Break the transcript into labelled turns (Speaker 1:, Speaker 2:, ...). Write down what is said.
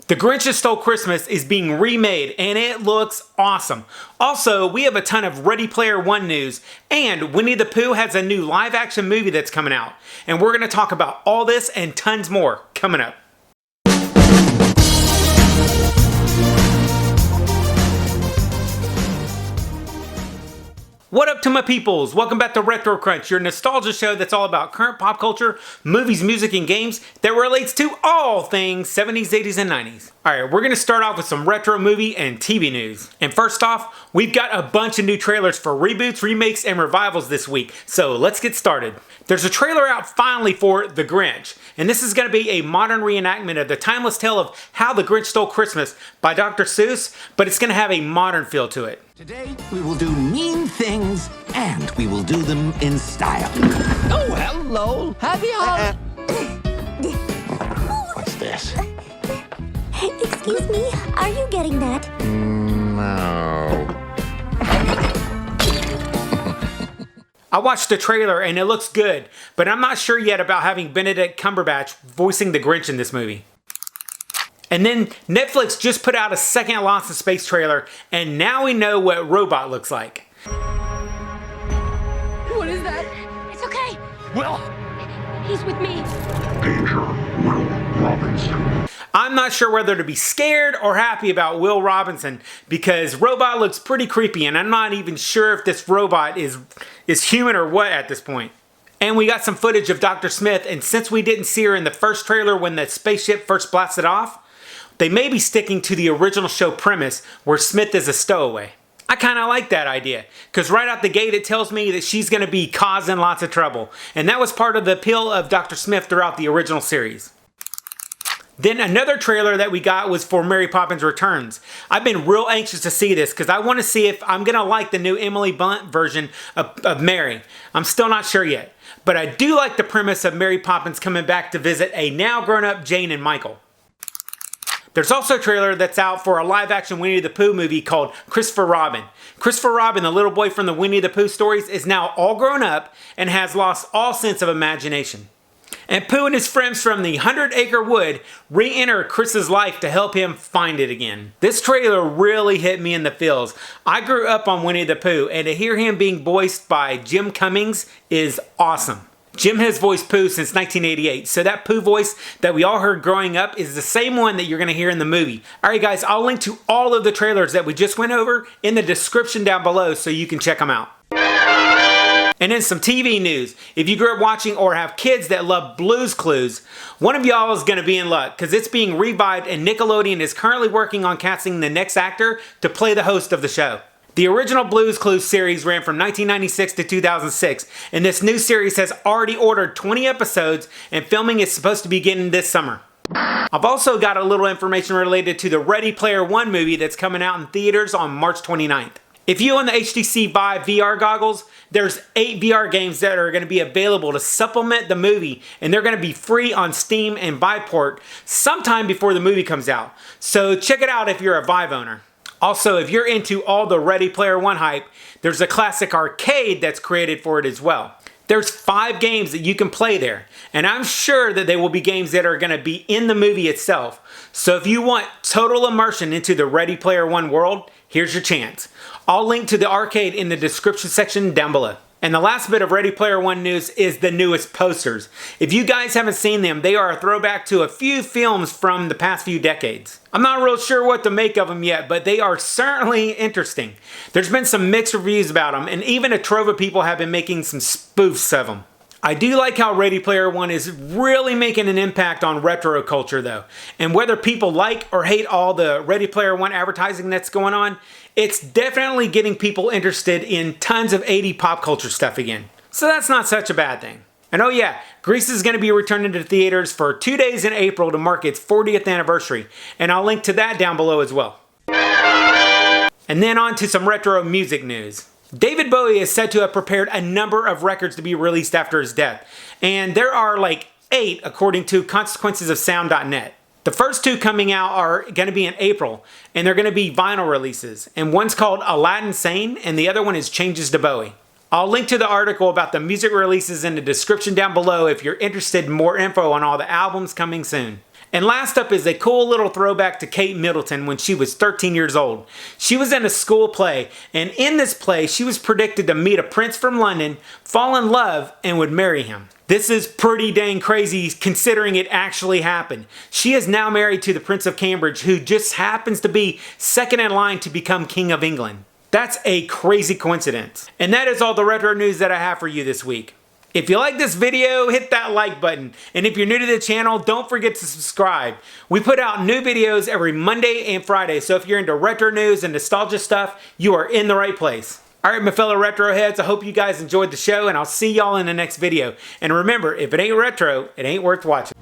Speaker 1: The GRINCH Stole Christmas is being remade and it looks awesome. Also, we have a ton of Ready Player One news, and Winnie the Pooh has a new live action movie that's coming out. And we're going to talk about all this and tons more coming up. What up to my peoples? Welcome back to Retro Crunch, your nostalgia show that's all about current pop culture, movies, music, and games that relates to all things 70s, 80s, and 90s. Alright, we're going to start off with some retro movie and TV news. And first off, we've got a bunch of new trailers for reboots, remakes, and revivals this week, so let's get started. There's a trailer out finally for The Grinch, and this is going to be a modern reenactment of the timeless tale of How the Grinch Stole Christmas by Dr. Seuss, but it's going to have a modern feel to it.
Speaker 2: Today, we will do mean things, and we will do them in style. Oh, hello. Happy holidays. What's this?
Speaker 3: Excuse me, are you getting that?
Speaker 2: No.
Speaker 1: I watched the trailer and it looks good, but I'm not sure yet about having Benedict Cumberbatch voicing the Grinch in this movie. And then Netflix just put out a second Lost in Space trailer, and now we know what Robot looks like.
Speaker 4: What is that?
Speaker 3: It's okay.
Speaker 2: Well,
Speaker 3: He's with me.
Speaker 5: Danger, Will Robinson.
Speaker 1: I'm not sure whether to be scared or happy about Will Robinson, because Robot looks pretty creepy, and I'm not even sure if this robot is human or what at this point. And we got some footage of Dr. Smith, and since we didn't see her in the first trailer when the spaceship first blasted off, they may be sticking to the original show premise where Smith is a stowaway. I kind of like that idea, because right out the gate it tells me that she's going to be causing lots of trouble, and that was part of the appeal of Dr. Smith throughout the original series. Then another trailer that we got was for Mary Poppins Returns. I've been real anxious to see this because I want to see if I'm going to like the new Emily Blunt version of Mary. I'm still not sure yet, but I do like the premise of Mary Poppins coming back to visit a now grown-up Jane and Michael. There's also a trailer that's out for a live-action Winnie the Pooh movie called Christopher Robin. Christopher Robin, the little boy from the Winnie the Pooh stories, is now all grown up and has lost all sense of imagination. And Pooh and his friends from the 100-Acre Wood re-enter Chris's life to help him find it again. This trailer really hit me in the feels. I grew up on Winnie the Pooh, and to hear him being voiced by Jim Cummings is awesome. Jim has voiced Pooh since 1988, so that Pooh voice that we all heard growing up is the same one that you're going to hear in the movie. Alright guys, I'll link to all of the trailers that we just went over in the description down below so you can check them out. And then some TV news. If you grew up watching or have kids that love Blue's Clues, one of y'all is going to be in luck because it's being revived and Nickelodeon is currently working on casting the next actor to play the host of the show. The original Blue's Clues series ran from 1996 to 2006, and this new series has already ordered 20 episodes, and filming is supposed to begin this summer. I've also got a little information related to the Ready Player One movie that's coming out in theaters on March 29th. If you own the HTC Vive VR goggles, there's 8 VR games that are going to be available to supplement the movie, and they're going to be free on Steam and Viveport sometime before the movie comes out. So check it out if you're a Vive owner. Also, if you're into all the Ready Player One hype, there's a classic arcade that's created for it as well. There's 5 games that you can play there, and I'm sure that they will be games that are going to be in the movie itself. So if you want total immersion into the Ready Player One world, here's your chance. I'll link to the arcade in the description section down below. And the last bit of Ready Player One news is the newest posters. If you guys haven't seen them, they are a throwback to a few films from the past few decades. I'm not real sure what to make of them yet, but they are certainly interesting. There's been some mixed reviews about them, and even a trove of people have been making some spoofs of them. I do like how Ready Player One is really making an impact on retro culture though. And whether people like or hate all the Ready Player One advertising that's going on, it's definitely getting people interested in tons of 80s pop culture stuff again. So that's not such a bad thing. And oh yeah, Grease is going to be returning to theaters for 2 days in April to mark its 40th anniversary. And I'll link to that down below as well. And then on to some retro music news. David Bowie is said to have prepared a number of records to be released after his death. And there are like 8 according to consequencesofsound.net. The first 2 coming out are going to be in April, and they're going to be vinyl releases. And one's called Aladdin Sane, and the other one is Changes to Bowie. I'll link to the article about the music releases in the description down below if you're interested in more info on all the albums coming soon. And last up is a cool little throwback to Kate Middleton when she was 13 years old. She was in a school play, and in this play, she was predicted to meet a prince from London, fall in love, and would marry him. This is pretty dang crazy considering it actually happened. She is now married to the Prince of Cambridge, who just happens to be second in line to become King of England. That's a crazy coincidence. And that is all the retro news that I have for you this week. If you like this video, hit that like button. And if you're new to the channel, don't forget to subscribe. We put out new videos every Monday and Friday, so if you're into retro news and nostalgia stuff, you are in the right place. Alright, my fellow retro heads, I hope you guys enjoyed the show, and I'll see y'all in the next video. And remember, if it ain't retro, it ain't worth watching.